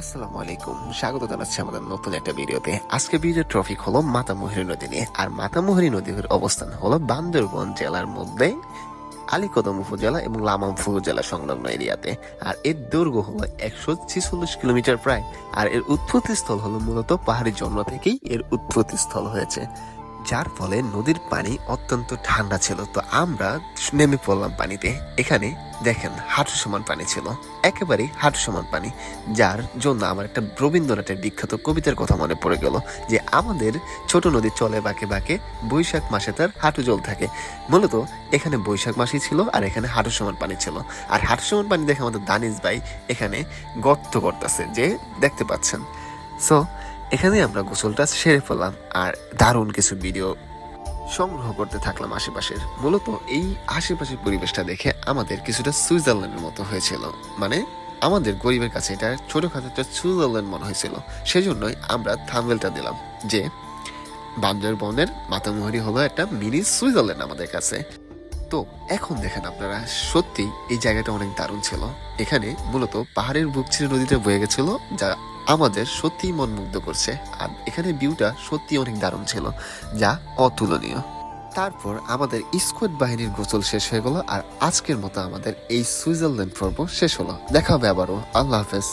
আসসালামু আলাইকুম, স্বাগত জানাচ্ছি আমাদের নতুন একটা ভিডিওতে। আজকে ভিডিওর টপিক হলো মাতামুহুরী নদী নিয়ে। আর মাতামুহুরী নদীর অবস্থান হলো বান্দরবান জেলার মধ্যে আলীকদম উপজেলা এবং লামাম উপজেলা সংলগ্ন এরিয়াতে। আর এর দৈর্ঘ্য হলো 146 কিলোমিটার প্রায়। আর এর উৎপত্তি স্থল হলো মূলত পাহাড়ি ঝর্ণা থেকেই এর উৎপত্তি স্থল হয়েছে, যার ফলে নদীর পানি অত্যন্ত ঠান্ডা ছিল। তো আমরা নেমে পড়লাম পানিতে। এখানে দেখেন হাঁটু সমান পানি ছিল, একেবারেই হাঁটু সমান পানি, যার জন্য আমার একটা রবীন্দ্রনাথের বিখ্যাত কবিতার কথা মনে পড়ে গেল যে আমাদের ছোট নদী চলে বাঁকে বাঁকে, বৈশাখ মাসে তার হাঁটু জল থাকে। মূলত এখানে বৈশাখ মাসই ছিল আর এখানে হাঁটু সমান পানি ছিল। আর হাঁটু সমান পানি দেখে আমাদের দানিশ ভাই এখানে গর্ত করতেছে, যে দেখতে পাচ্ছেন। সো এখানে আমরা গোসলটা সেরে ফেললাম আর দারুণ কিছু ভিডিও সংগ্রহ করতে থাকলাম আশেপাশের। মূলত এই আশেপাশের পরিবেশটা দেখে আমাদের কিছুটা সুইজারল্যান্ডের মতো হয়েছিল। মানে আমাদের গরিবের কাছে এটা ছোটখাটো একটা সুইজারল্যান্ড মনে হয়েছিল। সেজন্যই আমরা থাম্বনেলটা দিলাম যে বান্দরবনের মাতামুহুরী হলো একটা মিনি সুইজারল্যান্ড আমাদের কাছে। তো এখন দেখেন আপনারা, সত্যি এই জায়গাটা অনেক দারুণ ছিল। এখানে মূলত পাহাড়ের বুক ছিঁড়ে নদীটা বয়ে গেছিল, যা আমাদের সত্যিই মন মুগ্ধ করছে। আর এখানে ভিউটা সত্যি অনেক দারুণ ছিল, যা অতুলনীয়। তারপর আমাদের স্কোয়াড বাহিনীর গোসল শেষ হয়ে গেল আর আজকের মতো আমাদের এই সুইজারল্যান্ড পর্ব শেষ হলো। দেখা হবে আবারও। আল্লাহ হাফেজ।